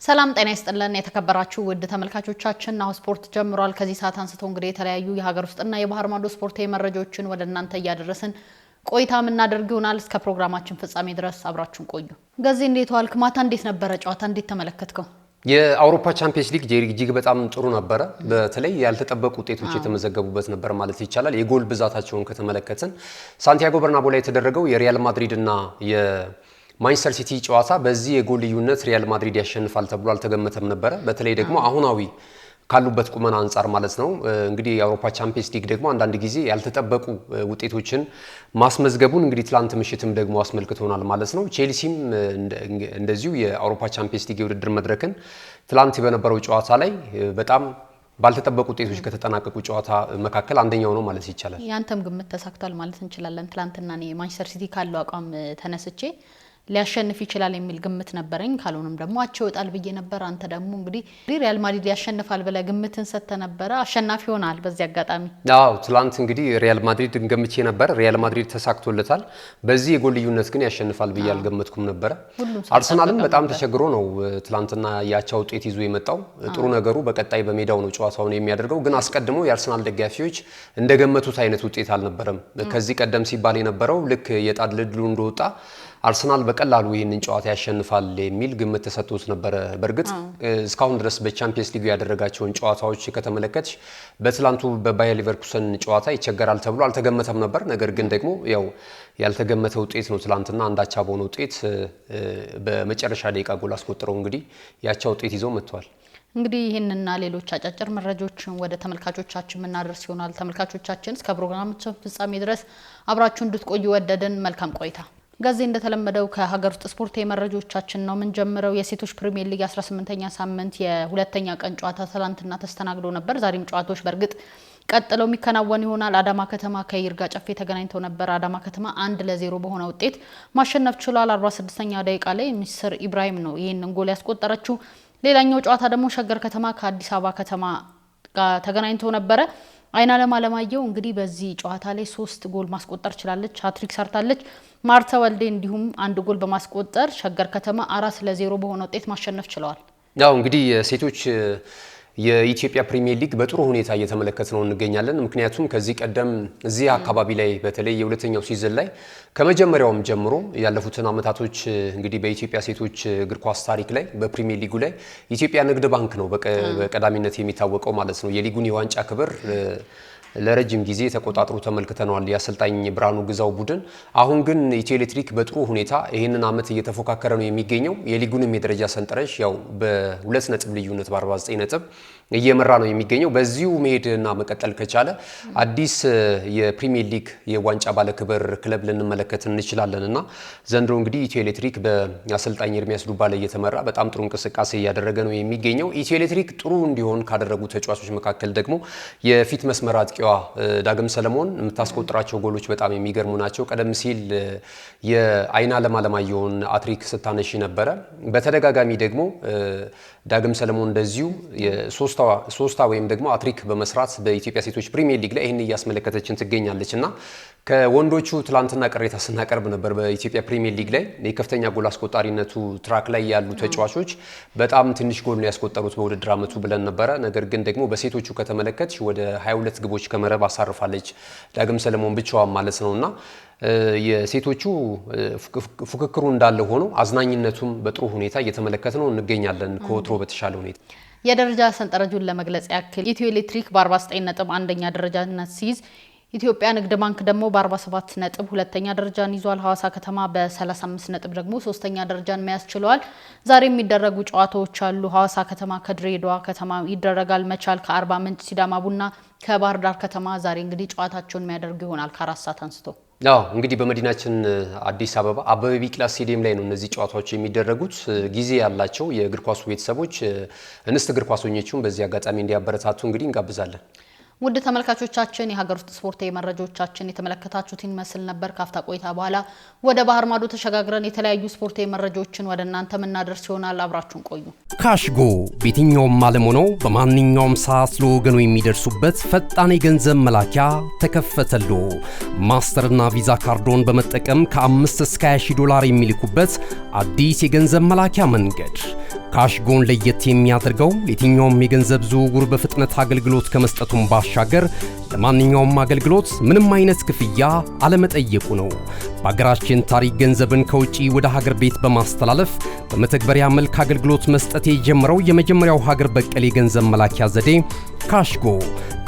ሰላም ጤና ይስጥልን የተከበራችሁ ውድ ተመልካቾቻችን ናሁ ስፖርት ጀምሯል ከዚህ ሰዓት አንስቶ እንግዲህ የተለያዩ የሀገር ውስጥና የባህር ማዶ ስፖርታዊ መረጃዎችን ወደ እናንተ ያደረስን ቆይታ ምናደርግ ይሆናል እስከ ፕሮግራማችን ፍጻሜ ድረስ አብራችሁን ቆዩ ገዚ እንዴት ዋልክ ማታ እንዴት ነበር ጨዋታ እንዴት ተመለከትከው የአውሮፓ ቻምፒየንስ ሊግ ጂግ በጣም ጥሩ ነበር በተለይ ያልተጠበቁ ውጤቶች የተመዘገቡበት ነበር ማለት ይቻላል የጎል ብዛታቸውን ከተመለከትን ሳንቲያጎ በርናቦ ላይ የተደረገው የሪያል ማድሪድ እና ማንቸስተር ሲቲ ጨዋታ በዚህ የጎል ልዩነት ሪያል ማድሪድ ያሸንፋል ተብሎ አልተገመተም ነበር በተለይ ደግሞ አሁናዊ ካሉበት ቁመና አንፃር ማለት ነው እንግዲህ የአውሮፓ ቻምፒየንስ ሊግ ደግሞ አንድ ጊዜ ያልተጠበቁ ውጤቶችን ማስመዝገቡን እንግዲህ ትላንት ምሽትም ደግሞ አስመልክቶናል ማለት ነው ቼልሲም እንደዚሁ የአውሮፓ ቻምፒየንስ ሊግ የውድድር መድረክን ትላንት በነበረው ጨዋታ ላይ በጣም ባልተጠበቁ ውጤቶች ከተጠናቀቁ ጨዋታ መካከል አንደኛው ነው ማለት ይቻላል ያንተም ግምት ተሳክቷል ማለት እንችላለን ትላንትና ነው ማንቸስተር ሲቲ ካለው አቋም ተነስቼ ሊያሸንፍ ይችላል የሚል ግምት ነበርኝ ካልሆነም ደግሞ አቸው ይወጣል ብዬ ነበር አንተ ደግሞ እንግዲህ ሪያል ማድሪድ ያሸንፋል ብለ ግምትን ሰተ ነበር አሸናፊ ሆናል በዚህ አጋጣሚ አዎ ትላንት እንግዲህ ሪያል ማድሪድ ገምቼ ነበር ሪያል ማድሪድ ተሳክቶለታል በዚህ የጎል ልዩነት ግን ያሸንፋል ብዬ አልገመትኩም ነበር አርሰናልም በጣም ተቸግሮ ነው ትላንትና ያቻው ውጤት ይዞ የመጣው ጥሩ ነገሩ በቀጣይ በሜዳው ነው ጨዋታውን የሚያደርገው ግን አስቀድሞ የአርሰናል ደጋፊዎች እንደገመቱት አይነት ውጤት አልነበረም ከዚህ ቀደም ሲባል የነበረው ልክ የጣድ ልድሉ እንደወጣ አርሰናል በቀላሉ ይሄንን ጨዋታ ያሸንፋል የሚል ግምት ተሰጥቶት ነበር በርግጥ እስካሁን ድረስ በቻምፒየንስ ሊግ ያደረጋቸውን ጨዋታዎች ከተመለከተች በትላንቱ በባየር ሊቨርኩሰን ጨዋታ ይቸገራል ተብሎ አልተገመተም ነበር ነገር ግን ደግሞ ያው ያልተገመተ ውጤት ነው ትላንትና አንዳቻ በሆነ ውጤት በመጨረሻ ደቂቃ ጎል አስቆጥረው እንግዲህ ያቻ ውጤት ይዘው መጥተዋል እንግዲህ ይሄንና ሌሎች አጫጭር መረጃዎችን ወደ ተመልካቾቻችን ምናደርስ ይሆናል ተመልካቾቻችን እስከ ፕሮግራማችን ፍጻሜ ድረስ አብራችሁ እንድትቆዩ ወደደን መልካም ቆይታ ጋዜ እንደተለመደው ከሀገር ውስጥ ስፖርታዊ መረጃዎቻችን ነው ምን ጀምረው የሴቶች ፕሪሚየር ሊግ 18ኛ ሳምንት የሁለተኛ ቀን ጨዋታ ትላንትና ተስተናግዶ ነበር ዛሬም ጨዋታዎች በርግጥ ቀጥለው የሚከናወን ይሆናል አዳማ ከተማ ከይርጋ ጨፌ ተገናኝተው ነበር አዳማ ከተማ 1-0 በሆነ ውጤት ማሸነፍ ችሏል 46ኛ ደቂቃ ላይ ሚስር ኢብራሂም ነው ይሄንን ጎል ያስቆጠረችው ሌላኛው ጨዋታ ደግሞ ሸገር ከተማ ከአዲስ አበባ ከተማ ጋር ተገናኝተው ነበር አይናለም አለማየሁ እንግዲህ በዚህ ጨዋታ ላይ 3 ጎል ማስቆጠር ችላለች ሃትሪክ ሰርታለች ማርታ ወልዴ እንዲሁም አንድ ጎል በማስቆጠር ሸገር ከተማ 4-0 በሆነ ውጤት ማሸነፍ ችለዋል ያው እንግዲህ ሴቶች የኢትዮጵያ ፕሪሚየር ሊግ በጥሩ ሁኔታ እየተመለከተነው እንገኛለን ምክንያቱም ከዚህ ቀደም እዚህ አካባቢ ላይ በተለይ የሁለተኛው ሲዝን ላይ ከመጀመሪያውም ጀምሮ ያለፉትን አመታቶች እንግዲህ በኢትዮጵያ ሴቶች እግር ኳስ ታሪክ ላይ በፕሪሚየር ሊጉ ላይ ኢትዮጵያ ንግድ ባንክ ነው በቀዳሚነት የሚታወቀው ማለት ነው የሊጉን የዋንጫ ክብር ለረጅም ጊዜ ተቆጣጥሮ ተመልክተናል ያሰልጣኝ ብራኑ ግዛው ቡድን አሁን ግን ኢትዮ ኤሌክትሪክ በጥሩ ሁኔታ ይሄንን አመት እየተፎካከረ ነው የሚገኘው የሊጉንም የደረጃ ሰንጠረዥ ያው በ2 ነጥብ ልዩነት በ49 ነጥብ እየመራ ነው የሚገኘው በዚሁ መሄድና መቀጠል ከቻለ አዲስ የፕሪሚየር ሊግ የዋንጫ ባለክብር ክለብ ልንመለከት እንችላለንና ዘንድሮ እንግዲህ ኢትዮ ኤሌክትሪክ በአሰልጣኝ ኤርሚያስ ዱባለ እየተመራ በጣም ጥሩ እንቅስቃሴ እያደረገ ነው የሚገኘው ኢትዮ ኤሌክትሪክ ጥሩ እንዲሆን ካደረጉ ተጫዋቾች መካከል ደግሞ የፊት መስመር አጥቂዋ ዳግም ሰለሞን የምታስቆጥራቸው ጎሎች በጣም የሚገርሙ ናቸው ቀደም ሲል የአይናለም አለማየሁን አትሪክ ስታነሺ ነበር በተደጋጋሚ ደግሞ ዳግም ሰለሞን እንደዚሁ ሶስታ ወይም ደግሞ አትሪክ በመስራት በኢትዮጵያ ሴቶች ፕሪሚየር ሊግ ላይ ይሄን ያስመለከተችን ትገኛለችና ከወንዶቹ ትላንትና ቅሬታ ስናቀርብ ነበር በኢትዮጵያ ፕሪሚየር ሊግ ላይ የከፍተኛ ጎል አስቆጣሪነቱ ትራክ ላይ ያሉ ተጫዋቾች በጣም ትንሽ ጎል ነው ያስቆጠሩት በውድድር አመቱ ብለን ነበር ነገር ግን ደግሞ በሴቶቹ ከተመለከትሽ ወደ 22 ግቦች ከመረብ አሳርፋለች ዳግም ሰለሞን ብቻዋን ማለት ነውና የሴቶቹ ፉክክሩ እንዳለ ሆኖ አዝናኝነቱም በጥሩ ሁኔታ እየተመለከተነው እንገኛለን ከወትሮ በተሻለ ሁኔታ የደረጃ ሰንጠረዡን ለመግለጽ ያክል ኢትዮ ኤሌክትሪክ በ49 ነጥብ አንደኛ ደረጃነት ሲይዝ ኢትዮጵያ ንግድ ባንክ ደግሞ በ47 ነጥብ ሁለተኛ ደረጃን ይዟል ሐዋሳ ከተማ በ35 ነጥብ ደግሞ ሶስተኛ ደረጃን መያዝ ችሏል ዛሬ የሚደረጉ ጨዋታዎች አሉ ሐዋሳ ከተማ ከድሬዳዋ ከተማ ይደረጋል መቻል ከአርባ ምንጭ ሲዳማ ቡና ከባህር ዳር ከተማ ዛሬ እንግዲህ ጨዋታቸውን የሚያደርጉ ይሆናል ከ4 ሰዓት አንስቶ ያው እንግዲህ በመዲናችን አዲስ አበባ አበበ ቢቂላ ስቴዲየም ላይ ነው እነዚህ ጨዋታዎች የሚደረጉት ጊዜ ያላቸው የእግር ኳሱ ቤተሰቦች እንስት እግር ኳሰኞቹን በዚህ አጋጣሚ እንዲያበረታቱ እንግዲህ እንጋብዛለን ውድ ተመልካቾቻችን የሀገር ውስጥ ስፖርታዊ መረጃዎቻችን የተመለከታችሁትን መስል ነበር ካፍታ ቆይታ በኋላ ወደ ባህር ማዶ ተሸጋግረን የተለያዩ ስፖርታዊ መረጃዎችን ወደ እናንተ ምናደርስ ይሆናል አብራችሁን ቆዩ ካሽጎ በየትኛውም ዓለም ሆነው በማንኛውም ሰዓት ለወገኑ የሚደርሱበት ፈጣን የገንዘብ መላኪያ ተከፈተሉ ማስተርና ቪዛ ካርዶን በመጠቀም ከ5 እስከ $20 የሚልኩበት አዲስ የገንዘብ መላኪያ መንገድ ካሽጎን ለየት የሚያደርገው የትኛውም የገንዘብ ዝውውር በፍጥነት አገልግሎት ከመስጠቱም ባሻገር ለማንኛውም አገልግሎት ምንም አይነት ክፍያ አለመጠየቁ ነው። በሀገራችን ታሪክ ገንዘብን ከውጪ ወደ ሀገር ቤት በማስተላለፍ በመተግበሪያ መልክ አገልግሎት መስጠት የጀመረው የመጀመሪያው ሀገር በቀል የገንዘብ መላኪያ ዘዴ ካሽጎ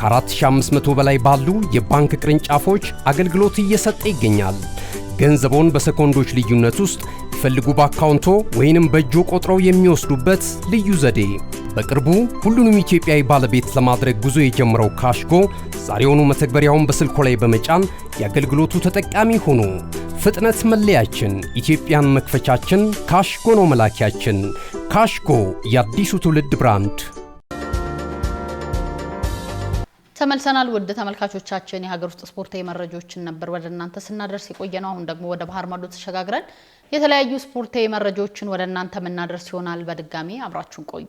ከ4500 በላይ ባሉ የባንክ ቅርንጫፎች አገልግሎት እየሰጠ ይገኛል። ገንዘቦን በሰኮንዶች ልዩነት ውስጥ ይፈልጉ በአካውንቶ ወይንም በእጆ ቆጥረው የሚወስዱበት ልዩ ዘዴ። በቅርቡ ሁሉንም ኢትዮጵያዊ ባለቤት ለማድረግ ጉዞ የጀመረው ካሽጎ ዛሬውኑ መተግበሪያውን በስልኮ ላይ በመጫን የአገልግሎቱ ተጠቃሚ ሆኑ። ፍጥነት መለያችን፣ ኢትዮጵያን መክፈቻችን፣ ካሽጎ ነው መላኪያችን። ካሽጎ የአዲሱ ትውልድ ብራንድ። ተመልሰናል። ውድ ተመልካቾቻችን የሀገር ውስጥ ስፖርታዊ መረጃዎችን ነበር ወደ እናንተ ስናደርስ የቆየነው። አሁን ደግሞ ወደ ባህር ማዶ ተሸጋግረን የተለያዩ ስፖርታዊ መረጃዎችን ወደ እናንተ የምናደርስ ይሆናል። በድጋሚ አብራችሁን ቆዩ።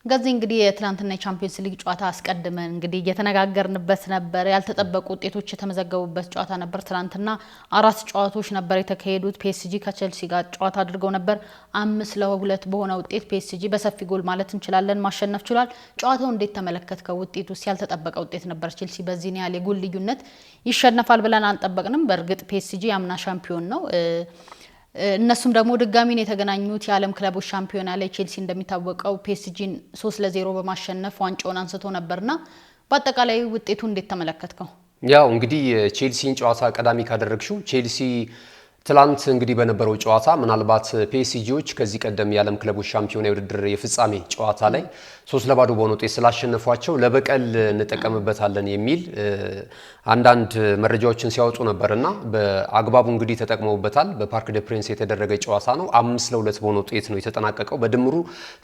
ገዚ እንግዲህ የትላንትና የቻምፒየንስ ሊግ ጨዋታ አስቀድመን እንግዲህ እየተነጋገርንበት ነበር። ያልተጠበቁ ውጤቶች የተመዘገቡበት ጨዋታ ነበር። ትላንትና 4 ጨዋታዎች ነበር የተካሄዱት። ፒኤስጂ ከቼልሲ ጋር ጨዋታ አድርገው ነበር። 5-2 በሆነ ውጤት ፒኤስጂ በሰፊ ጎል ማለት እንችላለን ማሸነፍ ችሏል። ጨዋታው እንዴት ተመለከትከው? ውጤቱ ያልተጠበቀ ውጤት ነበር። ቼልሲ በዚህ ያህል የጎል ልዩነት ይሸነፋል ብለን አንጠበቅንም። በእርግጥ ፒኤስጂ ያምና ሻምፒዮን ነው። እነሱም ደግሞ ድጋሚን የተገናኙት የዓለም ክለቦች ሻምፒዮና ላይ ቼልሲ እንደሚታወቀው ፒኤስጂን 3-0 በማሸነፍ ዋንጫውን አንስቶ ነበርና በአጠቃላይ ውጤቱ እንዴት ተመለከትከው? ያው እንግዲህ ቼልሲን ጨዋታ ቀዳሚ ካደረግሽው ቼልሲ ትላንት እንግዲህ በነበረው ጨዋታ ምናልባት ፒኤስጂዎች ከዚህ ቀደም የዓለም ክለቦች ሻምፒዮና የውድድር የፍጻሜ ጨዋታ ላይ 3-0 በሆነ ውጤት ስላሸነፏቸው ለበቀል እንጠቀምበታለን የሚል አንዳንድ መረጃዎችን ሲያወጡ ነበርና በአግባቡ እንግዲህ ተጠቅመውበታል። በፓርክ ደ ፕሪንስ የተደረገ ጨዋታ ነው። 5-2 በሆነ ውጤት ነው የተጠናቀቀው። በድምሩ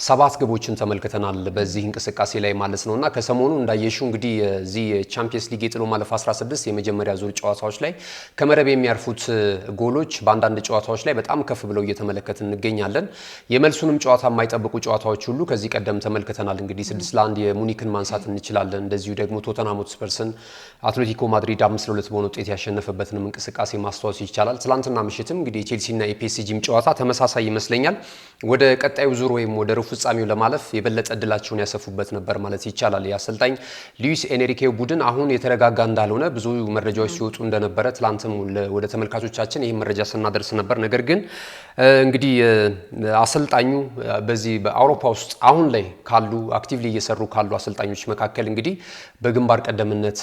7 ግቦችን ተመልክተናል በዚህ እንቅስቃሴ ላይ ማለት ነውና ከሰሞኑ እንዳየሽው እንግዲህ የዚህ ቻምፒየንስ ሊግ የጥሎ ማለፍ 16 የመጀመሪያ ዙር ጨዋታዎች ላይ ከመረብ የሚያርፉት ጎሎች በአንዳንድ ጨዋታዎች ላይ በጣም ከፍ ብለው እየተመለከትን እንገኛለን። የመልሱንም ጨዋታ የማይጠብቁ ጨዋታዎች ሁሉ ከዚህ ቀደም ተመልክተናል። እንግዲህ 6-1 የሙኒክን ማንሳት እንችላለን። እንደዚሁ ደግሞ ቶተንሃም ሆትስፐርስን አትሌቲኮ ማድሪድ 5-2 በሆነ ውጤት ያሸነፈበትንም እንቅስቃሴ ማስታወስ ይቻላል። ትላንትና ምሽትም እንግዲህ የቼልሲና የፒኤስጂም ጨዋታ ተመሳሳይ ይመስለኛል። ወደ ቀጣዩ ዙር ወይም ወደ ሩብ ፍጻሜው ለማለፍ የበለጠ እድላቸውን ያሰፉበት ነበር ማለት ይቻላል። የአሰልጣኝ ሉዊስ ኤንሪኬው ቡድን አሁን የተረጋጋ እንዳልሆነ ብዙ መረጃዎች ሲወጡ እንደነበረ ትላንትም ወደ ተመልካቾቻችን ይህ መረጃ ስናደርስ ነበር። ነገር ግን እንግዲህ አሰልጣኙ በዚህ በአውሮፓ ውስጥ አሁን ላይ ካሉ አክቲቭሊ እየሰሩ ካሉ አሰልጣኞች መካከል እንግዲህ በግንባር ቀደምነት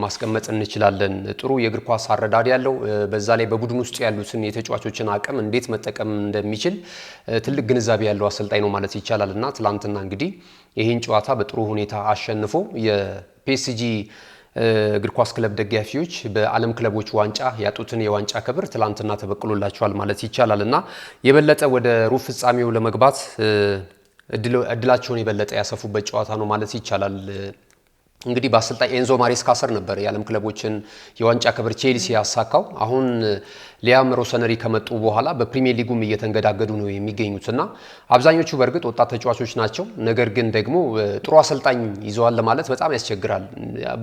ማስቀመጥ እንችላለን። ጥሩ የእግር ኳስ አረዳድ ያለው በዛ ላይ በቡድን ውስጥ ያሉትን የተጫዋቾችን አቅም እንዴት መጠቀም እንደሚችል ትልቅ ግንዛቤ ያለው አሰልጣኝ ነው ማለት ይቻላል እና ትላንትና እንግዲህ ይህን ጨዋታ በጥሩ ሁኔታ አሸንፎ የፒኤስጂ እግር ኳስ ክለብ ደጋፊዎች በዓለም ክለቦች ዋንጫ ያጡትን የዋንጫ ክብር ትላንትና ተበቅሎላቸዋል ማለት ይቻላል እና የበለጠ ወደ ሩብ ፍጻሜው ለመግባት እድላቸውን የበለጠ ያሰፉበት ጨዋታ ነው ማለት ይቻላል። እንግዲህ በአሰልጣኝ ኤንዞ ማሬስካ ስር ነበር የዓለም ክለቦችን የዋንጫ ክብር ቼልሲ ያሳካው። አሁን ሊያም ሮሰነሪ ከመጡ በኋላ በፕሪሚየር ሊጉም እየተንገዳገዱ ነው የሚገኙትና አብዛኞቹ በእርግጥ ወጣት ተጫዋቾች ናቸው። ነገር ግን ደግሞ ጥሩ አሰልጣኝ ይዘዋል ለማለት በጣም ያስቸግራል።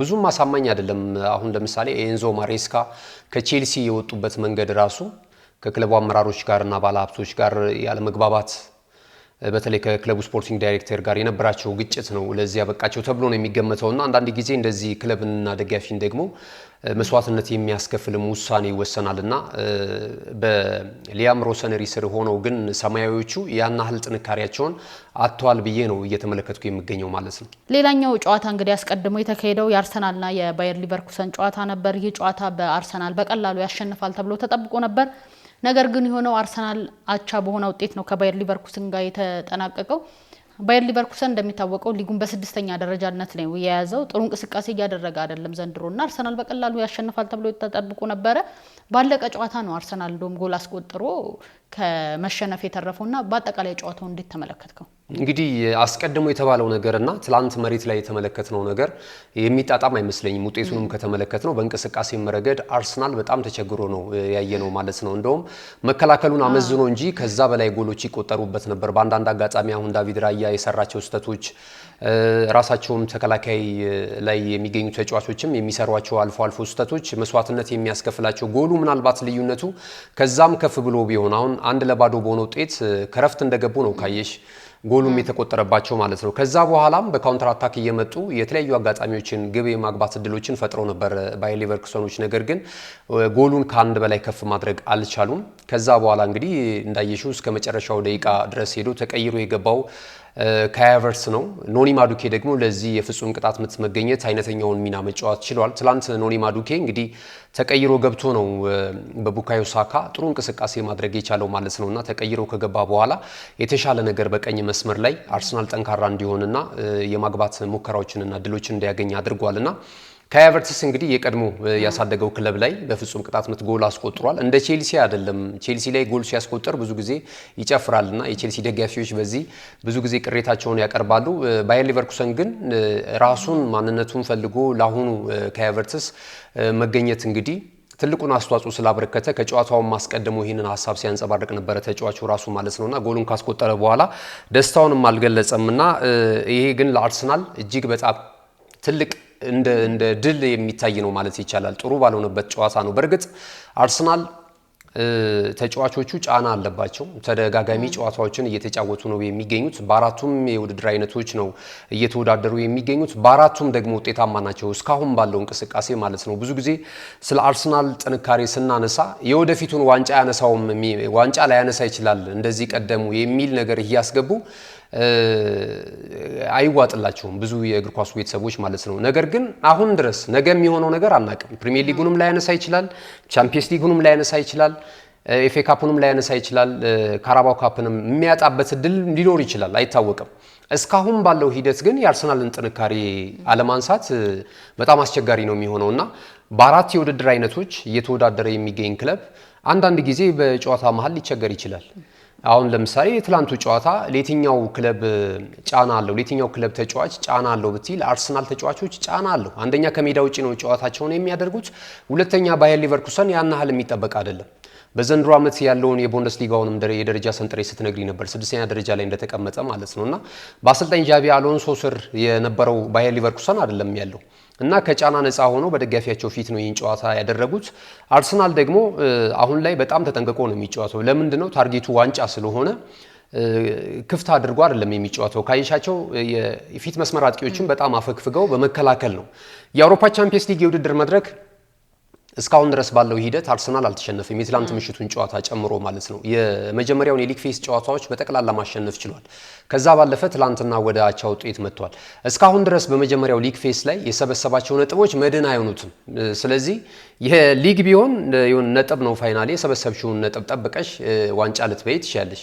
ብዙም አሳማኝ አይደለም። አሁን ለምሳሌ ኤንዞ ማሬስካ ከቼልሲ የወጡበት መንገድ ራሱ ከክለቡ አመራሮች ጋርና ባለሀብቶች ጋር ያለመግባባት በተለይ ከክለቡ ስፖርቲንግ ዳይሬክተር ጋር የነበራቸው ግጭት ነው ለዚህ ያበቃቸው ተብሎ ነው የሚገመተውና አንዳንድ ጊዜ እንደዚህ ክለብና ደጋፊን ደግሞ መስዋዕትነት የሚያስከፍልም ውሳኔ ይወሰናልና በሊያም ሮሰነሪ ስር ሆነው ግን ሰማያዊዎቹ ያን ያህል ጥንካሬያቸውን አጥተዋል ብዬ ነው እየተመለከትኩ የሚገኘው ማለት ነው። ሌላኛው ጨዋታ እንግዲህ አስቀድሞ የተካሄደው የአርሰናልና የባየር ሊቨርኩሰን ጨዋታ ነበር። ይህ ጨዋታ በአርሰናል በቀላሉ ያሸንፋል ተብሎ ተጠብቆ ነበር። ነገር ግን የሆነው አርሰናል አቻ በሆነ ውጤት ነው ከባየር ሊቨርኩሰን ጋር የተጠናቀቀው። ባየር ሊቨርኩሰን እንደሚታወቀው ሊጉን በ6ኛ ደረጃነት ነው የያዘው። ጥሩ እንቅስቃሴ እያደረገ አይደለም ዘንድሮና አርሰናል በቀላሉ ያሸንፋል ተብሎ ተጠብቆ ነበረ። ባለቀ ጨዋታ ነው አርሰናል እንደውም ጎል አስቆጥሮ ከመሸነፍ የተረፈውና በአጠቃላይ ጨዋታው እንዴት ተመለከትከው? እንግዲህ አስቀድሞ የተባለው ነገርና ትላንት መሬት ላይ የተመለከትነው ነገር የሚጣጣም አይመስለኝም። ውጤቱንም ከተመለከትነው በእንቅስቃሴም ረገድ አርሰናል በጣም ተቸግሮ ነው ያየነው ማለት ነው። እንደውም መከላከሉን አመዝኖ እንጂ ከዛ በላይ ጎሎች ይቆጠሩበት ነበር። በአንዳንድ አጋጣሚ አሁን ዳቪድ ራያ የሰራቸው ስህተቶች ራሳቸውም ተከላካይ ላይ የሚገኙ ተጫዋቾችም የሚሰሯቸው አልፎ አልፎ ስህተቶች መስዋዕትነት የሚያስከፍላቸው ጎሉ ምናልባት ልዩነቱ ከዛም ከፍ ብሎ ቢሆን አሁን 1-0 በሆነ ውጤት ከረፍት እንደገቡ ነው ካየሽ ጎሉም የተቆጠረባቸው ማለት ነው። ከዛ በኋላም በካውንተር አታክ እየመጡ የተለያዩ አጋጣሚዎችን ግብ የማግባት እድሎችን ፈጥረው ነበር ባየር ሌቨርኩሰኖች። ነገር ግን ጎሉን ከአንድ በላይ ከፍ ማድረግ አልቻሉም። ከዛ በኋላ እንግዲህ እንዳየሽው እስከ መጨረሻው ደቂቃ ድረስ ሄዶ ተቀይሮ የገባው ካይ ሃቨርትዝ ነው። ኖኒ ማዱኬ ደግሞ ለዚህ የፍጹም ቅጣት ምት መገኘት አይነተኛውን ሚና መጫወት ችሏል። ትላንት ኖኒ ማዱኬ እንግዲህ ተቀይሮ ገብቶ ነው በቡካዮ ሳካ ጥሩ እንቅስቃሴ ማድረግ የቻለው ማለት ነውና ተቀይሮ ከገባ በኋላ የተሻለ ነገር በቀኝ መስመር ላይ አርሰናል ጠንካራ እንዲሆንና የማግባት ሙከራዎችንና ድሎችን እንዲያገኝ አድርጓልና ካይ ሃቨርትዝ እንግዲህ የቀድሞ ያሳደገው ክለብ ላይ በፍጹም ቅጣት ምት ጎል አስቆጥሯል። እንደ ቼልሲ አይደለም። ቼልሲ ላይ ጎል ሲያስቆጥር ብዙ ጊዜ ይጨፍራልና የቼልሲ ደጋፊዎች በዚህ ብዙ ጊዜ ቅሬታቸውን ያቀርባሉ። ባየር ሌቨርኩሰን ግን ራሱን ማንነቱን ፈልጎ ለአሁኑ ካይ ሃቨርትዝ መገኘት እንግዲህ ትልቁን አስተዋጽኦ ስላበረከተ ከጨዋታው ማስቀደሙ ይህንን ሀሳብ ሲያንጸባርቅ ነበረ ተጫዋቹ ራሱ ማለት ነውና ጎሉን ካስቆጠረ በኋላ ደስታውንም አልገለጸምና ይሄ ግን ለአርሰናል እጅግ በጣም ትልቅ እንደ ድል የሚታይ ነው ማለት ይቻላል። ጥሩ ባልሆነበት ጨዋታ ነው። በእርግጥ አርሰናል ተጫዋቾቹ ጫና አለባቸው። ተደጋጋሚ ጨዋታዎችን እየተጫወቱ ነው የሚገኙት። በአራቱም የውድድር አይነቶች ነው እየተወዳደሩ የሚገኙት። በአራቱም ደግሞ ውጤታማ ናቸው እስካሁን ባለው እንቅስቃሴ ማለት ነው። ብዙ ጊዜ ስለ አርሰናል ጥንካሬ ስናነሳ የወደፊቱን ዋንጫ ላያነሳ ይችላል እንደዚህ ቀደሙ የሚል ነገር እያስገቡ አይዋጥላቸውም ብዙ የእግር ኳሱ ቤተሰቦች ማለት ነው። ነገር ግን አሁን ድረስ ነገ የሚሆነው ነገር አናውቅም። ፕሪሚየር ሊጉንም ላያነሳ ይችላል፣ ቻምፒየንስ ሊጉንም ላያነሳ ይችላል፣ ኤፍ ኤ ካፑንም ላያነሳ ይችላል፣ ካራባው ካፕንም የሚያጣበት እድል ሊኖር ይችላል፣ አይታወቅም። እስካሁን ባለው ሂደት ግን የአርሰናልን ጥንካሬ አለማንሳት በጣም አስቸጋሪ ነው የሚሆነውና በአራት የውድድር አይነቶች እየተወዳደረ የሚገኝ ክለብ አንዳንድ ጊዜ በጨዋታ መሀል ሊቸገር ይችላል። አሁን ለምሳሌ የትላንቱ ጨዋታ ለየትኛው ክለብ ጫና አለው? ለየትኛው ክለብ ተጫዋች ጫና አለው ብትል አርሰናል ተጫዋቾች ጫና አለው። አንደኛ ከሜዳ ውጪ ነው ጨዋታቸውን የሚያደርጉት። ሁለተኛ ባየር ሌቨርኩሰን ያን ያህል የሚጠበቅ አይደለም። በዘንድሮ ዓመት ያለውን የቡንደስሊጋውንም የደረጃ ሰንጠረዥ ስትነግሪ ነበር 6ኛ ደረጃ ላይ እንደተቀመጠ ማለት ነውና በአሰልጣኝ ጃቢ አሎንሶ ስር የነበረው ባየር ሊቨርኩሰን አይደለም ያለው እና ከጫና ነፃ ሆኖ በደጋፊያቸው ፊት ነው ይህን ጨዋታ ያደረጉት። አርሰናል ደግሞ አሁን ላይ በጣም ተጠንቅቆ ነው የሚጫወተው። ለምንድነው? ታርጌቱ ዋንጫ ስለሆነ ክፍት አድርጎ አይደለም የሚጫወተው። ካይሻቸው የፊት መስመር አጥቂዎችን በጣም አፈግፍገው በመከላከል ነው። የአውሮፓ ቻምፒየንስ ሊግ የውድድር መድረክ እስካሁን ድረስ ባለው ሂደት አርሰናል አልተሸነፈም። የትላንት ምሽቱን ጨዋታ ጨምሮ ማለት ነው። የመጀመሪያውን የሊግ ፌስ ጨዋታዎች በጠቅላላ ማሸነፍ ችሏል። ከዛ ባለፈ ትላንትና ወደ አቻ ውጤት መጥቷል። እስካሁን ድረስ በመጀመሪያው ሊግ ፌስ ላይ የሰበሰባቸው ነጥቦች መድን አይሆኑትም። ስለዚህ የሊግ ቢሆን የሆነ ነጥብ ነው ፋይናሊ የሰበሰብሽውን ነጥብ ጠብቀሽ ዋንጫ ልትበይ ትችያለሽ።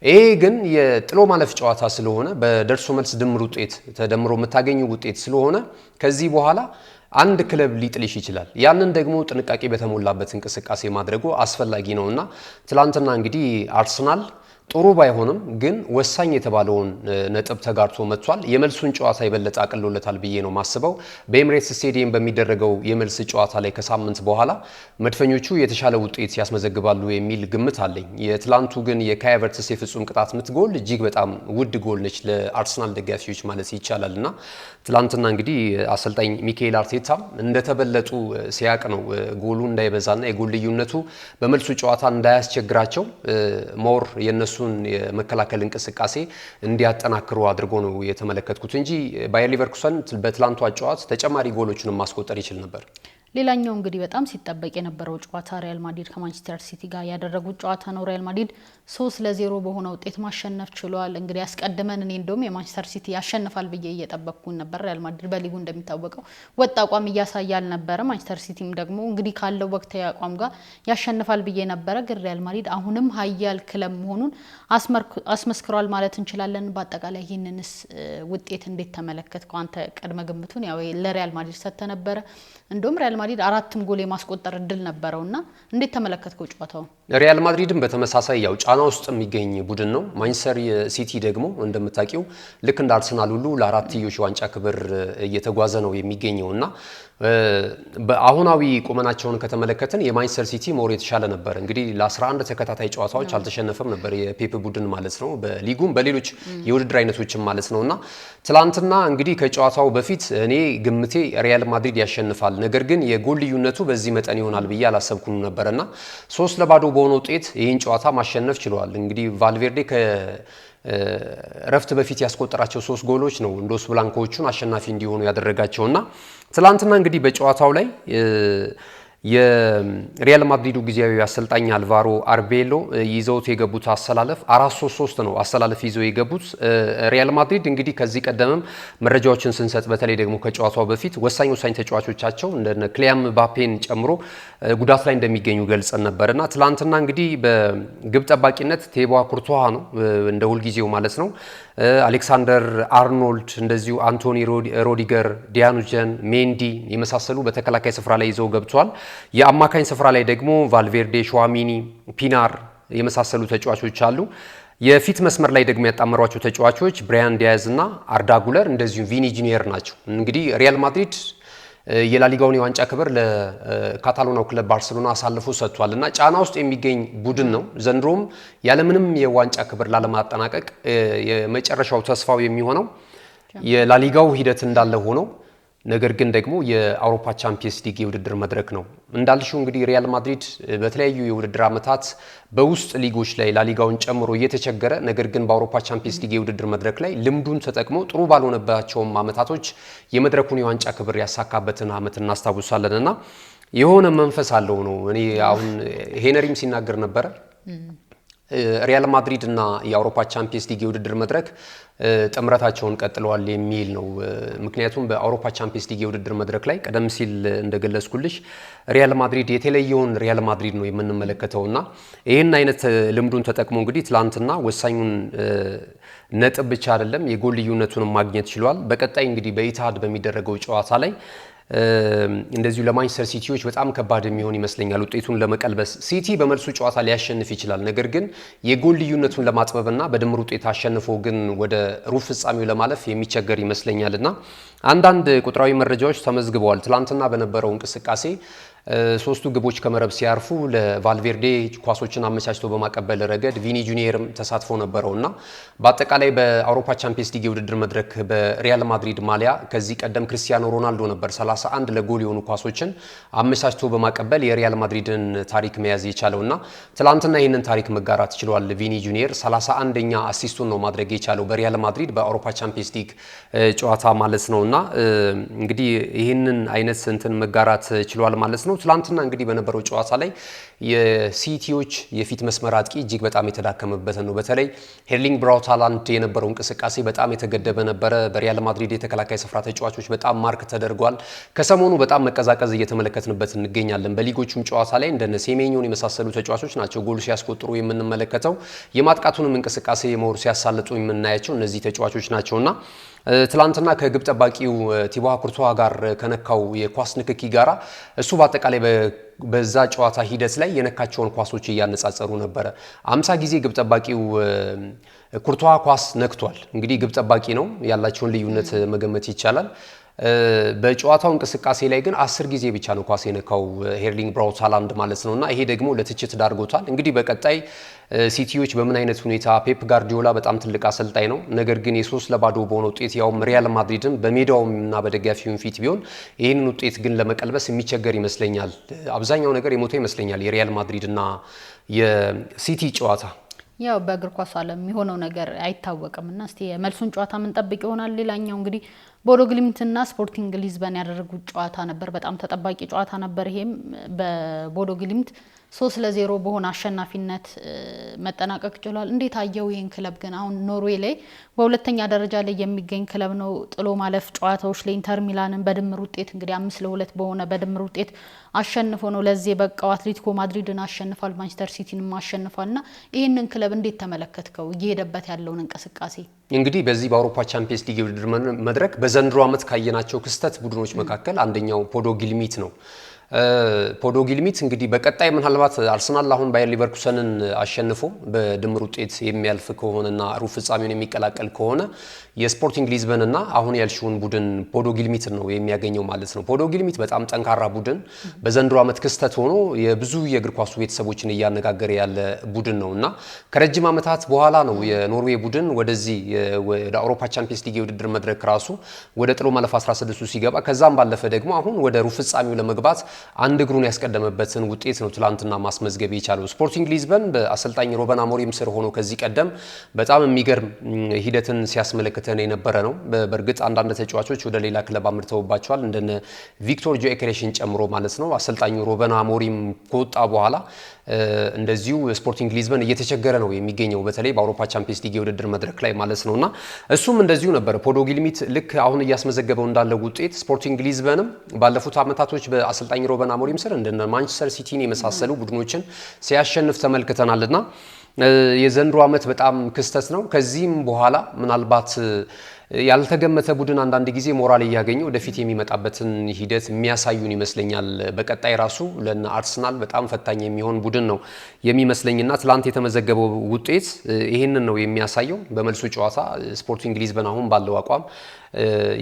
ይሄ ግን የጥሎ ማለፍ ጨዋታ ስለሆነ በደርሶ መልስ ድምር ውጤት ተደምሮ የምታገኙ ውጤት ስለሆነ ከዚህ በኋላ አንድ ክለብ ሊጥልሽ ይችላል። ያንን ደግሞ ጥንቃቄ በተሞላበት እንቅስቃሴ ማድረጉ አስፈላጊ ነውና ትላንትና እንግዲህ አርሰናል ጥሩ ባይሆንም ግን ወሳኝ የተባለውን ነጥብ ተጋርቶ መጥቷል። የመልሱን ጨዋታ የበለጠ አቅሎለታል ብዬ ነው ማስበው። በኤምሬትስ ስቴዲየም በሚደረገው የመልስ ጨዋታ ላይ ከሳምንት በኋላ መድፈኞቹ የተሻለ ውጤት ያስመዘግባሉ የሚል ግምት አለኝ። የትላንቱ ግን የካይ ሃቨርትዝ የፍጹም ቅጣት ምት ጎል እጅግ በጣም ውድ ጎል ነች ለአርሰናል ደጋፊዎች ማለት ይቻላልና ትላንትና እንግዲህ አሰልጣኝ ሚካኤል አርቴታ እንደተበለጡ ሲያቅ ነው ጎሉ እንዳይበዛና የጎል ልዩነቱ በመልሱ ጨዋታ እንዳያስቸግራቸው ሞር የነሱን የመከላከል እንቅስቃሴ እንዲያጠናክሩ አድርጎ ነው የተመለከትኩት እንጂ ባየር ሊቨርኩሰን በትላንቱ አጨዋወት ተጨማሪ ጎሎችንም ማስቆጠር ይችል ነበር። ሌላኛው እንግዲህ በጣም ሲጠበቅ የነበረው ጨዋታ ሪያል ማድሪድ ከማንቸስተር ሲቲ ጋር ያደረጉት ጨዋታ ነው። ሪያል ማድሪድ 3-0 በሆነ ውጤት ማሸነፍ ችሏል። እንግዲህ አስቀድመን እኔ እንደውም የማንቸስተር ሲቲ ያሸንፋል ብዬ እየጠበቅኩኝ ነበር። ሪያል ማድሪድ በሊጉ እንደሚታወቀው ወጥ አቋም እያሳየ አልነበረ። ማንቸስተር ሲቲም ደግሞ እንግዲህ ካለው ወቅታዊ አቋም ጋር ያሸንፋል ብዬ ነበረ። ግን ሪያል ማድሪድ አሁንም ሀያል ክለብ መሆኑን አስመስክሯል ማለት እንችላለን። በአጠቃላይ ይህንንስ ውጤት እንዴት ተመለከትከው አንተ? ቅድመ ግምቱን ያው ለሪያል ማድሪድ ሰጥተ ነበረ። እንደውም ሪያል ማድሪድ 4 ጎል የማስቆጠር እድል ነበረውና እንዴት ተመለከትከው ጨዋታው? ሪያል ማድሪድም በተመሳሳይ ያው ጫና ውስጥ የሚገኝ ቡድን ነው። ማንቸስተር ሲቲ ደግሞ እንደምታውቂው ልክ እንደ አርሰናል ሁሉ ለአራትዮሽ ዋንጫ ክብር እየተጓዘ ነው የሚገኘውና በአሁናዊ ቁመናቸውን ከተመለከትን የማንቸስተር ሲቲ ሞር የተሻለ ነበር። እንግዲህ ለ11 ተከታታይ ጨዋታዎች አልተሸነፈም ነበር የፔፕ ቡድን ማለት ነው፣ በሊጉም በሌሎች የውድድር አይነቶችም ማለት ነውና ትላንትና እንግዲህ ከጨዋታው በፊት እኔ ግምቴ ሪያል ማድሪድ ያሸንፋል፣ ነገር ግን የጎል ልዩነቱ በዚህ መጠን ይሆናል ብዬ አላሰብኩም ነበርና 3-0 በሆነ ውጤት ይህን ጨዋታ ማሸነፍ ችለዋል። እንግዲህ ቫልቬርዴ ረፍት በፊት ያስቆጠራቸው 3 ጎሎች ነው ሎስ ብላንኮቹን አሸናፊ እንዲሆኑ ያደረጋቸውና ትላንትና እንግዲህ በጨዋታው ላይ የሪያል ማድሪዱ ጊዜያዊ አሰልጣኝ አልቫሮ አርቤሎ ይዘውት የገቡት አሰላለፍ 4-3-3 ነው አሰላለፍ ይዘው የገቡት። ሪያል ማድሪድ እንግዲህ ከዚህ ቀደምም መረጃዎችን ስንሰጥ በተለይ ደግሞ ከጨዋታው በፊት ወሳኝ ተጫዋቾቻቸው እንደነ ክሊያም ባፔን ጨምሮ ጉዳት ላይ እንደሚገኙ ገልጸን ነበርና ትላንትና እንግዲህ በግብ ጠባቂነት ቴቦ ኩርቱዋ ነው እንደ ሁልጊዜው ማለት ነው። አሌክሳንደር አርኖልድ እንደዚሁ አንቶኒ ሮዲገር፣ ዲያኑጀን፣ ሜንዲ የመሳሰሉ በተከላካይ ስፍራ ላይ ይዘው ገብቷል። የአማካኝ ስፍራ ላይ ደግሞ ቫልቬርዴ፣ ሹዋሚኒ፣ ፒናር የመሳሰሉ ተጫዋቾች አሉ። የፊት መስመር ላይ ደግሞ ያጣመሯቸው ተጫዋቾች ብራያን ዲያዝ እና አርዳ ጉለር እንደዚሁ ቪኒ ጁኒየር ናቸው። እንግዲህ ሪያል ማድሪድ የላሊጋውን የዋንጫ ክብር ለካታሎናው ክለብ ባርሴሎና አሳልፎ ሰጥቷልና ጫና ውስጥ የሚገኝ ቡድን ነው። ዘንድሮም ያለምንም የዋንጫ ክብር ላለማጠናቀቅ የመጨረሻው ተስፋው የሚሆነው የላሊጋው ሂደት እንዳለ ሆኖ ነገር ግን ደግሞ የአውሮፓ ቻምፒየንስ ሊግ የውድድር መድረክ ነው። እንዳልሽው እንግዲህ ሪያል ማድሪድ በተለያዩ የውድድር ዓመታት በውስጥ ሊጎች ላይ ላሊጋውን ጨምሮ እየተቸገረ ነገር ግን በአውሮፓ ቻምፒየንስ ሊግ የውድድር መድረክ ላይ ልምዱን ተጠቅሞ ጥሩ ባልሆነባቸውም ዓመታቶች የመድረኩን የዋንጫ ክብር ያሳካበትን ዓመት እናስታውሳለንና የሆነ መንፈስ አለው ነው። እኔ አሁን ሄነሪም ሲናገር ነበረ ሪያል ማድሪድ እና የአውሮፓ ቻምፒየንስ ሊግ የውድድር መድረክ ጥምረታቸውን ቀጥለዋል የሚል ነው። ምክንያቱም በአውሮፓ ቻምፒየንስ ሊግ የውድድር መድረክ ላይ ቀደም ሲል እንደገለጽኩልሽ ሪያል ማድሪድ የተለየውን ሪያል ማድሪድ ነው የምንመለከተውና ይህን አይነት ልምዱን ተጠቅሞ እንግዲህ ትላንትና ወሳኙን ነጥብ ብቻ አይደለም የጎል ልዩነቱን ማግኘት ችሏል። በቀጣይ እንግዲህ በኢትሃድ በሚደረገው ጨዋታ ላይ እንደዚሁ ለማንቸስተር ሲቲዎች በጣም ከባድ የሚሆን ይመስለኛል ውጤቱን ለመቀልበስ። ሲቲ በመልሱ ጨዋታ ሊያሸንፍ ይችላል። ነገር ግን የጎል ልዩነቱን ለማጥበብና በድምር ውጤት አሸንፎ ግን ወደ ሩብ ፍጻሜው ለማለፍ የሚቸገር ይመስለኛልና አንዳንድ ቁጥራዊ መረጃዎች ተመዝግበዋል። ትላንትና በነበረው እንቅስቃሴ 3 ግቦች ከመረብ ሲያርፉ ለቫልቬርዴ ኳሶችን አመቻችቶ በማቀበል ረገድ ቪኒ ጁኒየርም ተሳትፎ ነበረውና በአጠቃላይ በአውሮፓ ቻምፒየንስ ሊግ የውድድር መድረክ በሪያል ማድሪድ ማሊያ ከዚህ ቀደም ክርስቲያኖ ሮናልዶ ነበር 31 ለጎል የሆኑ ኳሶችን አመቻችቶ በማቀበል የሪያል ማድሪድን ታሪክ መያዝ የቻለውና ትላንትና ይህንን ታሪክ መጋራት ችሏል። ቪኒ ጁኒየር 31ኛ አሲስቱን ነው ማድረግ የቻለው በሪያል ማድሪድ በአውሮፓ ቻምፒየንስ ሊግ ጨዋታ ማለት ነውና እንግዲህ ይህንን አይነት እንትን መጋራት ችሏል ማለት ነው። ትላንትና እንግዲህ በነበረው ጨዋታ ላይ የሲቲዎች የፊት መስመር አጥቂ እጅግ በጣም የተዳከመበት ነው። በተለይ ሄርሊንግ ብራውት ሃላንድ የነበረው እንቅስቃሴ በጣም የተገደበ ነበረ። በሪያል ማድሪድ የተከላካይ ስፍራ ተጫዋቾች በጣም ማርክ ተደርጓል። ከሰሞኑ በጣም መቀዛቀዝ እየተመለከትንበት እንገኛለን። በሊጎቹም ጨዋታ ላይ እንደነ ሴሜኞን የመሳሰሉ ተጫዋቾች ናቸው ጎል ሲያስቆጥሩ የምንመለከተው። የማጥቃቱንም እንቅስቃሴ የመውር ሲያሳልጡ የምናያቸው እነዚህ ተጫዋቾች ናቸውና ትላንትና ከግብ ጠባቂው ቲቦ ኩርቱዋ ጋር ከነካው የኳስ ንክኪ ጋራ እሱ በአጠቃላይ በዛ ጨዋታ ሂደት ላይ የነካቸውን ኳሶች እያነጻጸሩ ነበረ። 50 ጊዜ ግብ ጠባቂው ኩርቱዋ ኳስ ነክቷል። እንግዲህ ግብ ጠባቂ ነው፣ ያላቸውን ልዩነት መገመት ይቻላል። በጨዋታው እንቅስቃሴ ላይ ግን 10 ጊዜ ብቻ ነው ኳስ የነካው ሄርሊንግ ብራውት ሃላንድ ማለት ነውና ይሄ ደግሞ ለትችት ዳርጎታል። እንግዲህ በቀጣይ ሲቲዎች በምን አይነት ሁኔታ ፔፕ ጋርዲዮላ በጣም ትልቅ አሰልጣኝ ነው። ነገር ግን የ3-0 በሆነ ውጤት ያውም ሪያል ማድሪድን በሜዳውና በደጋፊው ፊት ቢሆን ይህንን ውጤት ግን ለመቀልበስ የሚቸገር ይመስለኛል። አብዛኛው ነገር የሞተ ይመስለኛል የሪያል ማድሪድና የሲቲ ጨዋታ። ያው በእግር ኳስ ዓለም የሚሆነው ነገር አይታወቅምና እስቲ የመልሱን ጨዋታ ምን ጠብቅ ይሆናል። ሌላኛው እንግዲህ ቦዶ ግሊምትና ስፖርቲንግ ሊዝበን ያደረጉት ጨዋታ ነበር። በጣም ተጠባቂ ጨዋታ ነበር። ይሄም በቦዶ ግሊምት 3-0 በሆነ አሸናፊነት መጠናቀቅ ችሏል። እንዴት አየው ይሄን ክለብ? ግን አሁን ኖርዌይ ላይ በሁለተኛ ደረጃ ላይ የሚገኝ ክለብ ነው። ጥሎ ማለፍ ጨዋታዎች ላይ ኢንተር ሚላንን በድምር ውጤት እንግዲህ 5-2 በሆነ በድምር ውጤት አሸንፎ ነው ለዚህ በቃው። አትሌቲኮ ማድሪድን አሸንፏል፣ ማንቸስተር ሲቲንም አሸንፏልና ይሄንን ክለብ እንዴት ተመለከትከው እየሄደበት ያለውን እንቅስቃሴ? እንግዲህ በዚህ በአውሮፓ ቻምፒየንስ ሊግ የውድድር መድረክ በዘንድሮ ዓመት ካየናቸው ክስተት ቡድኖች መካከል አንደኛው ቦዶ ግሊምት ነው። ቦዶ ግሊምት እንግዲህ በቀጣይ ምናልባት አርሰናል አሁን ባየር ሊቨርኩሰንን አሸንፎ በድምር ውጤት የሚያልፍ ከሆነና ሩብ ፍጻሜውን የሚቀላቀል ከሆነ የስፖርቲንግ ሊዝበንና አሁን ያልሽውን ቡድን ቦዶ ግሊምትን ነው የሚያገኘው ማለት ነው። ቦዶ ግሊምት በጣም ጠንካራ ቡድን በዘንድሮ ዓመት ክስተት ሆኖ የብዙ የእግር ኳስ ቤተሰቦችን እያነጋገረ ያለ ቡድን ነውና ከረጅም ዓመታት በኋላ ነው የኖርዌይ ቡድን ወደዚህ ወደ አውሮፓ ቻምፒየንስ ሊግ የውድድር መድረክ ራሱ ወደ ጥሎ ማለፍ 16ቱ ሲገባ ከዛም ባለፈ ደግሞ አሁን ወደ ሩብ ፍጻሜው ለመግባት አንድ እግሩን ያስቀደመበትን ውጤት ነው ትላንትና ማስመዝገብ የቻለው። ስፖርቲንግ ሊዝበን በአሰልጣኝ ሩበን አሞሪም ስር ሆኖ ከዚህ ቀደም በጣም የሚገርም ሂደትን ሲያስመለክተን የነበረ ነው። በእርግጥ አንዳንድ ተጫዋቾች ወደ ሌላ ክለብ አምርተውባቸዋል እንደነ ቪክቶር ጆኬሬሽን ጨምሮ ማለት ነው። አሰልጣኙ ሩበን አሞሪም ከወጣ በኋላ እንደዚሁ ስፖርቲንግ ሊዝበን እየተቸገረ ነው የሚገኘው በተለይ በአውሮፓ ቻምፒየንስ ሊግ የውድድር መድረክ ላይ ማለት ነውና እሱም እንደዚሁ ነበር። ፖዶ ጊልሚት ልክ አሁን እያስመዘገበው እንዳለው ውጤት ስፖርቲንግ ሊዝበንም ባለፉት ዓመታቶች በአሰልጣኝ ሩበን አሞሪም ስር እንደነ ማንቸስተር ሲቲን የመሳሰሉ ቡድኖችን ሲያሸንፍ ተመልክተናልና የዘንድሮ ዓመት በጣም ክስተት ነው። ከዚህም በኋላ ምናልባት ያልተገመተ ቡድን አንዳንድ ጊዜ ሞራል እያገኘ ወደፊት የሚመጣበትን ሂደት የሚያሳዩን ይመስለኛል። በቀጣይ ራሱ ለነ አርሰናል በጣም ፈታኝ የሚሆን ቡድን ነው የሚመስለኝና ትላንት የተመዘገበው ውጤት ይህንን ነው የሚያሳየው። በመልሱ ጨዋታ ስፖርቲንግ ሊዝበን አሁን ባለው አቋም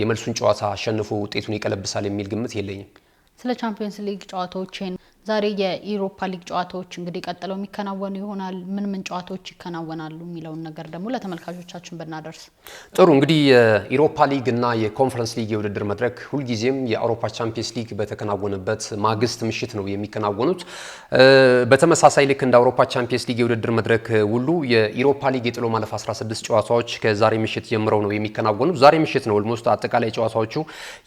የመልሱን ጨዋታ አሸንፎ ውጤቱን ይቀለብሳል የሚል ግምት የለኝም። ስለ ቻምፒየንስ ሊግ ጨዋታዎች ዛሬ የኢሮፓ ሊግ ጨዋታዎች እንግዲህ ቀጥለው የሚከናወኑ ይሆናል። ምን ጨዋታዎች ይከናወናሉ የሚለውን ነገር ደግሞ ለተመልካቾቻችን ብናደርስ ጥሩ። እንግዲህ የኢሮፓ ሊግ እና የኮንፈረንስ ሊግ የውድድር መድረክ ሁልጊዜም የአውሮፓ ቻምፒየንስ ሊግ በተከናወነበት ማግስት ምሽት ነው የሚከናወኑት። በተመሳሳይ ልክ እንደ አውሮፓ ቻምፒየንስ ሊግ የውድድር መድረክ ሁሉ የኢሮፓ ሊግ የጥሎ ማለፍ 16 ጨዋታዎች ከዛሬ ምሽት ጀምረው ነው የሚከናወኑት። ዛሬ ምሽት ነው ኦልሞስት አጠቃላይ ጨዋታዎቹ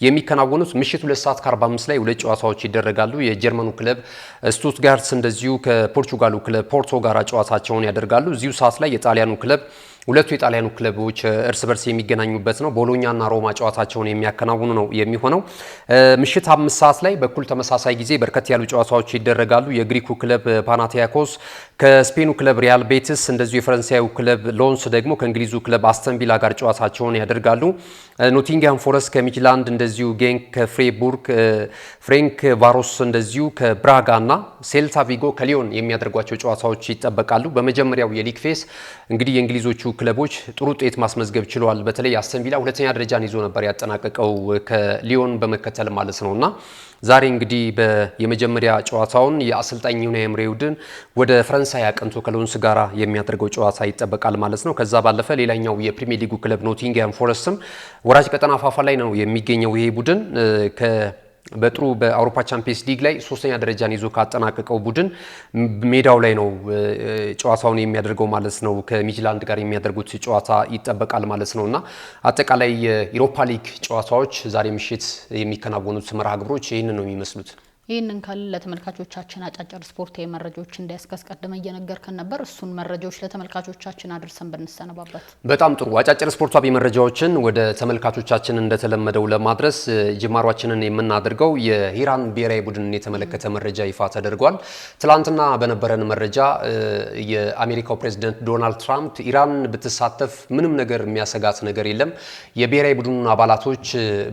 የሚከናወኑት። ምሽት 2:45 ላይ ሁለት ጨዋታዎች ይደረጋሉ። የጀርመኑ ክለብ ስቱትጋርት እንደዚሁ ከፖርቹጋሉ ክለብ ፖርቶ ጋር ጨዋታቸውን ያደርጋሉ። እዚሁ ሰዓት ላይ የጣሊያኑ ክለብ ሁለቱ የጣሊያኑ ክለቦች እርስ በርስ የሚገናኙበት ነው። ቦሎኛና ሮማ ጨዋታቸውን የሚያከናውኑ ነው የሚሆነው። ምሽት 5 ሰዓት ላይ በኩል ተመሳሳይ ጊዜ በርከት ያሉ ጨዋታዎች ይደረጋሉ። የግሪኩ ክለብ ፓናቲያኮስ ከስፔኑ ክለብ ሪያል ቤቲስ እንደዚሁ የፈረንሳዩ ክለብ ሎንስ ደግሞ ከእንግሊዙ ክለብ አስተን ቪላ ጋር ጨዋታቸውን ያደርጋሉ። ኖቲንግሃም ፎረስት ከሚችላንድ እንደዚሁ ጌንክ ከፍሬቡርግ፣ ፍሬንክ ቫሮስ እንደዚሁ ከብራጋና ሴልታ ቪጎ ከሊዮን የሚያደርጓቸው ጨዋታዎች ይጠበቃሉ። በመጀመሪያው የሊግ ፌስ እንግዲህ የእንግሊዞቹ ክለቦች ጥሩ ውጤት ማስመዝገብ ችለዋል። በተለይ አስተን ቪላ ሁለተኛ ደረጃን ይዞ ነበር ያጠናቀቀው ከሊዮን በመከተል ማለት ነውና ዛሬ እንግዲህ የመጀመሪያ ጨዋታውን የአሰልጣኝ ዩናይ ኤምሬ ቡድን ወደ ፈረንሳይ አቅንቶ ከሎንስ ጋራ የሚያደርገው ጨዋታ ይጠበቃል ማለት ነው። ከዛ ባለፈ ሌላኛው የፕሪሚየር ሊጉ ክለብ ኖቲንግሃም ፎረስትም ወራጅ ቀጠና አፋፋ ላይ ነው የሚገኘው። ይሄ ቡድን በጥሩ በአውሮፓ ቻምፒየንስ ሊግ ላይ ሶስተኛ ደረጃን ይዞ ካጠናቀቀው ቡድን ሜዳው ላይ ነው ጨዋታውን የሚያደርገው ማለት ነው። ከሚችላንድ ጋር የሚያደርጉት ጨዋታ ይጠበቃል ማለት ነውና አጠቃላይ የኢሮፓ ሊግ ጨዋታዎች ዛሬ ምሽት የሚከናወኑት መርሃ ግብሮች ይህንን ነው የሚመስሉት። ይህንን ካለ ለተመልካቾቻችን አጫጭር ስፖርታዊ መረጃዎች እንዲያስቀድመ እየነገርከን ነበር። እሱን መረጃዎች ለተመልካቾቻችን አድርሰን ብንሰነባበት በጣም ጥሩ። አጫጭር ስፖርታዊ መረጃዎችን ወደ ተመልካቾቻችን እንደተለመደው ለማድረስ ጅማሯችንን የምናደርገው የኢራን ብሔራዊ ቡድንን የተመለከተ መረጃ ይፋ ተደርጓል። ትላንትና በነበረን መረጃ የአሜሪካው ፕሬዝዳንት ዶናልድ ትራምፕ ኢራን ብትሳተፍ ምንም ነገር የሚያሰጋት ነገር የለም፣ የብሔራዊ ቡድኑን አባላቶች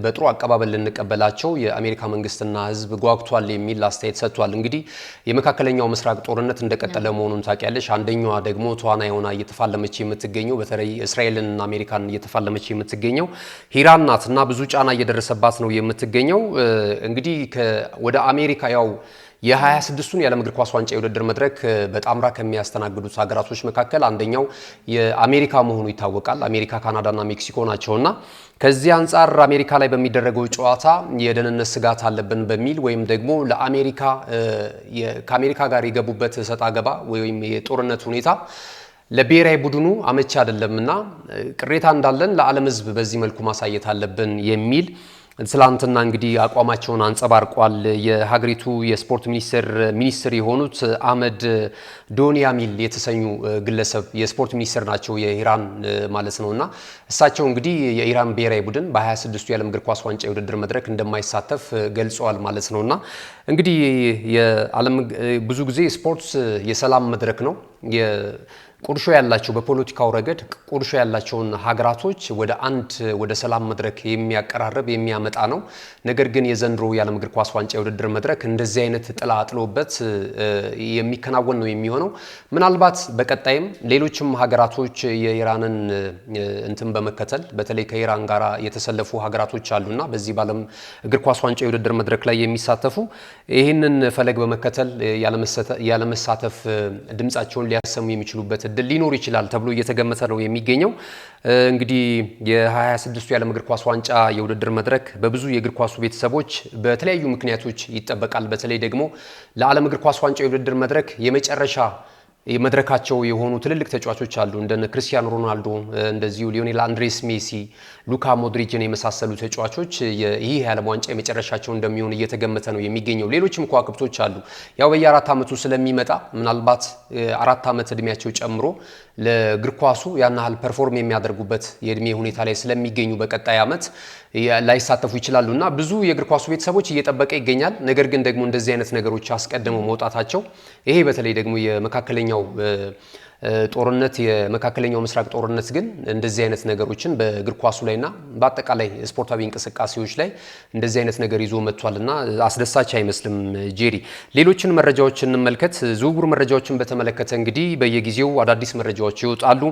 በጥሩ አቀባበል ልንቀበላቸው የአሜሪካ መንግስትና ሕዝብ ጓጉቷል የሚል አስተያየት ሰጥቷል። እንግዲህ የመካከለኛው ምስራቅ ጦርነት እንደቀጠለ መሆኑን ታውቂያለሽ። አንደኛዋ ደግሞ ተዋናይ ሆና እየተፋለመች የምትገኘው በተለይ እስራኤልና አሜሪካን እየተፋለመች የምትገኘው ኢራን ናት እና ብዙ ጫና እየደረሰባት ነው የምትገኘው። እንግዲህ ወደ አሜሪካ ያው የ26ቱን የዓለም እግር ኳስ ዋንጫ የውድድር መድረክ በጣምራ ከሚያስተናግዱት ሀገራቶች መካከል አንደኛው የአሜሪካ መሆኑ ይታወቃል። አሜሪካ፣ ካናዳና ሜክሲኮ ናቸውና ከዚህ አንጻር አሜሪካ ላይ በሚደረገው ጨዋታ የደህንነት ስጋት አለብን በሚል ወይም ደግሞ ከአሜሪካ ጋር የገቡበት ሰጣ ገባ ወይም የጦርነት ሁኔታ ለብሔራዊ ቡድኑ አመቺ አይደለምና ቅሬታ እንዳለን ለዓለም ሕዝብ በዚህ መልኩ ማሳየት አለብን የሚል ትላንትና እንግዲህ አቋማቸውን አንጸባርቋል። የሀገሪቱ የስፖርት ሚኒስትር የሆኑት አህመድ ዶኒያሚል የተሰኙ ግለሰብ የስፖርት ሚኒስትር ናቸው፣ የኢራን ማለት ነውና እሳቸው እንግዲህ የኢራን ብሔራዊ ቡድን በ26ቱ የዓለም እግር ኳስ ዋንጫ የውድድር መድረክ እንደማይሳተፍ ገልጸዋል ማለት ነውና እንግዲህ የዓለም ብዙ ጊዜ ስፖርት የሰላም መድረክ ነው። ቁርሾ ያላቸው በፖለቲካው ረገድ ቁርሾ ያላቸውን ሀገራቶች ወደ ሰላም መድረክ የሚያቀራርብ የሚያመጣ ነው። ነገር ግን የዘንድሮ የዓለም እግር ኳስ ዋንጫ የውድድር መድረክ እንደዚህ አይነት ጥላ አጥሎበት የሚከናወን ነው የሚሆነው። ምናልባት በቀጣይም ሌሎችም ሀገራቶች የኢራንን እንትን በመከተል በተለይ ከኢራን ጋር የተሰለፉ ሀገራቶች አሉና በዚህ በዓለም እግር ኳስ ዋንጫ የውድድር መድረክ ላይ የሚሳተፉ ይህንን ፈለግ በመከተል ያለመሳተፍ ድምጻቸውን ሊያሰሙ የሚችሉበት እድል ሊኖር ይችላል ተብሎ እየተገመተ ነው የሚገኘው። እንግዲህ የ26ቱ የዓለም እግር ኳስ ዋንጫ የውድድር መድረክ በብዙ የእግር ኳሱ ቤተሰቦች በተለያዩ ምክንያቶች ይጠበቃል። በተለይ ደግሞ ለዓለም እግር ኳስ ዋንጫ የውድድር መድረክ የመጨረሻ መድረካቸው የሆኑ ትልልቅ ተጫዋቾች አሉ እንደነ ክርስቲያኖ ሮናልዶ እንደዚሁ ሊዮኔል አንድሬስ ሜሲ ሉካ ሞድሪችን የመሳሰሉ ተጫዋቾች ይህ የዓለም ዋንጫ የመጨረሻቸው እንደሚሆን እየተገመተ ነው የሚገኘው። ሌሎችም ከዋክብቶች አሉ። ያው በየ4 ዓመቱ ስለሚመጣ ምናልባት 4 ዓመት እድሜያቸው ጨምሮ ለእግር ኳሱ ያን ያህል ፐርፎርም የሚያደርጉበት የእድሜ ሁኔታ ላይ ስለሚገኙ በቀጣይ ዓመት ላይሳተፉ ይችላሉና ብዙ የእግር ኳሱ ቤተሰቦች እየጠበቀ ይገኛል። ነገር ግን ደግሞ እንደዚህ አይነት ነገሮች አስቀድመው መውጣታቸው ይሄ በተለይ ደግሞ የመካከለኛው ጦርነት የመካከለኛው ምስራቅ ጦርነት ግን እንደዚህ አይነት ነገሮችን በእግር ኳሱ ላይና በአጠቃላይ ስፖርታዊ እንቅስቃሴዎች ላይ እንደዚህ አይነት ነገር ይዞ መጥቷልና አስደሳች አይመስልም። ጄሪ ሌሎችን መረጃዎችን እንመልከት። ዝውውር መረጃዎችን በተመለከተ እንግዲህ በየጊዜው አዳዲስ መረጃዎች ይወጣሉ።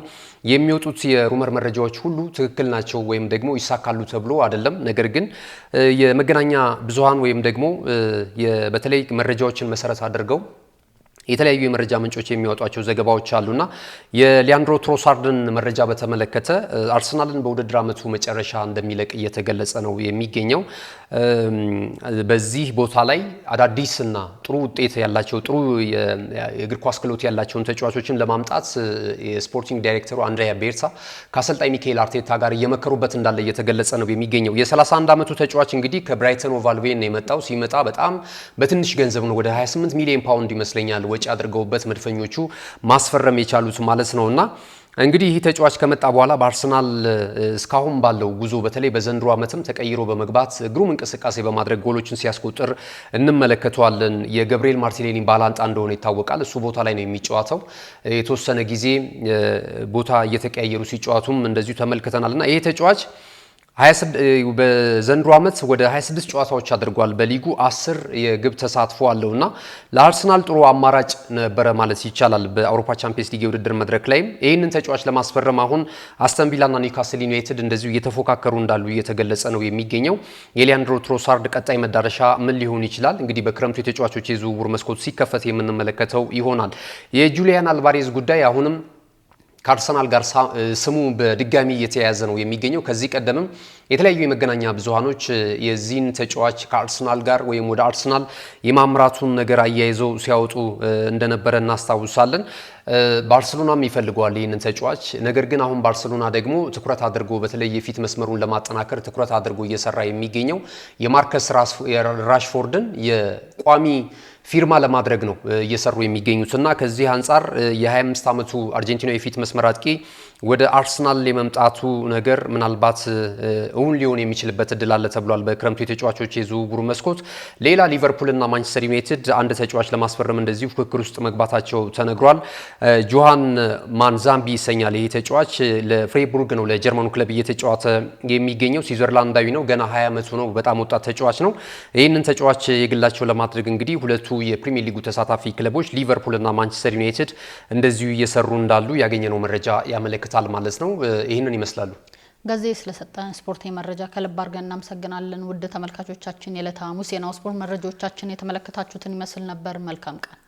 የሚወጡት የሩመር መረጃዎች ሁሉ ትክክል ናቸው ወይም ደግሞ ይሳካሉ ተብሎ አይደለም። ነገር ግን የመገናኛ ብዙሃን ወይም ደግሞ በተለይ መረጃዎችን መሰረት አድርገው የተለያዩ የመረጃ ምንጮች የሚያወጧቸው ዘገባዎች አሉና የሊያንድሮ ትሮሳርድን መረጃ በተመለከተ አርሰናልን በውድድር ዓመቱ መጨረሻ እንደሚለቅ እየተገለጸ ነው የሚገኘው። በዚህ ቦታ ላይ አዳዲስና ጥሩ ውጤት ያላቸው ጥሩ የእግር ኳስ ክህሎት ያላቸውን ተጫዋቾችን ለማምጣት የስፖርቲንግ ዳይሬክተሩ አንድሪያ ቤርታ ከአሰልጣኝ ሚካኤል አርቴታ ጋር እየመከሩበት እንዳለ እየተገለጸ ነው የሚገኘው። የ31 ዓመቱ ተጫዋች እንግዲህ ከብራይተን ኦቭ አልቢዮን ነው የመጣው። ሲመጣ በጣም በትንሽ ገንዘብ ነው ወደ 28 ሚሊዮን ፓውንድ ይመስለኛል ወጪ አድርገውበት መድፈኞቹ ማስፈረም የቻሉት ማለት ነውና እንግዲህ ይህ ተጫዋች ከመጣ በኋላ በአርሰናል እስካሁን ባለው ጉዞ በተለይ በዘንድሮ ዓመትም ተቀይሮ በመግባት ግሩም እንቅስቃሴ በማድረግ ጎሎችን ሲያስቆጥር እንመለከተዋለን። የገብርኤል ማርቲኔሊ ባላንጣ እንደሆነ ይታወቃል። እሱ ቦታ ላይ ነው የሚጫወተው። የተወሰነ ጊዜ ቦታ እየተቀያየሩ ሲጫወቱም እንደዚሁ ተመልክተናልና ይሄ ተጫዋች በዘንድሮ ዓመት ወደ 26 ጨዋታዎች አድርጓል። በሊጉ 10 የግብ ተሳትፎ አለውና ለአርሰናል ጥሩ አማራጭ ነበረ ማለት ይቻላል። በአውሮፓ ቻምፒየንስ ሊግ የውድድር መድረክ ላይ ይህንን ተጫዋች ለማስፈረም አሁን አስተን ቪላና ኒውካስል ዩናይትድ እንደዚሁ እየተፎካከሩ እንዳሉ እየተገለጸ ነው የሚገኘው። የሊያንድሮ ትሮሳርድ ቀጣይ መዳረሻ ምን ሊሆን ይችላል? እንግዲህ በክረምቱ የተጫዋቾች የዝውውር መስኮት ሲከፈት የምንመለከተው ይሆናል። የጁሊያን አልቫሬዝ ጉዳይ አሁንም ከአርሰናል ጋር ስሙ በድጋሚ እየተያያዘ ነው የሚገኘው። ከዚህ ቀደምም የተለያዩ የመገናኛ ብዙሃኖች የዚህን ተጫዋች ከአርሰናል ጋር ወይም ወደ አርሰናል የማምራቱን ነገር አያይዘው ሲያወጡ እንደነበረ እናስታውሳለን። ባርሴሎናም ይፈልገዋል ይህንን ተጫዋች። ነገር ግን አሁን ባርሴሎና ደግሞ ትኩረት አድርጎ በተለይ የፊት መስመሩን ለማጠናከር ትኩረት አድርጎ እየሰራ የሚገኘው የማርከስ ራሽፎርድን የቋሚ ፊርማ ለማድረግ ነው እየሰሩ የሚገኙትና ከዚህ አንጻር የ25 ዓመቱ አርጀንቲናዊ የፊት መስመር አጥቂ ወደ አርሰናል የመምጣቱ ነገር ምናልባት እውን ሊሆን የሚችልበት እድል አለ ተብሏል። በክረምቱ የተጫዋቾች የዝውውሩ መስኮት ሌላ ሊቨርፑልና ማንቸስተር ዩናይትድ አንድ ተጫዋች ለማስፈረም እንደዚሁ ፉክክር ውስጥ መግባታቸው ተነግሯል። ጆሃን ማንዛምቢ ይሰኛል። ይሄ ተጫዋች ለፍሬቡርግ ነው ለጀርመኑ ክለብ እየተጫወተ የሚገኘው። ስዊዘርላንዳዊ ነው። ገና 20 ዓመቱ ነው። በጣም ወጣት ተጫዋች ነው። ይህንን ተጫዋች የግላቸው ለማድረግ እንግዲህ ሁለቱ የፕሪሚየር ሊጉ ተሳታፊ ክለቦች ሊቨርፑልና ማንቸስተር ዩናይትድ እንደዚሁ እየሰሩ እንዳሉ ያገኘነው መረጃ ያመለክታል ማለት ነው። ይህንን ይመስላሉ። ጋዜ ስለሰጠን ስፖርታዊ መረጃ ከልብ አድርገን እናመሰግናለን። ውድ ተመልካቾቻችን የዕለተ ሐሙስ የናሁ ስፖርት መረጃዎቻችን የተመለከታችሁትን ይመስል ነበር። መልካም ቀን።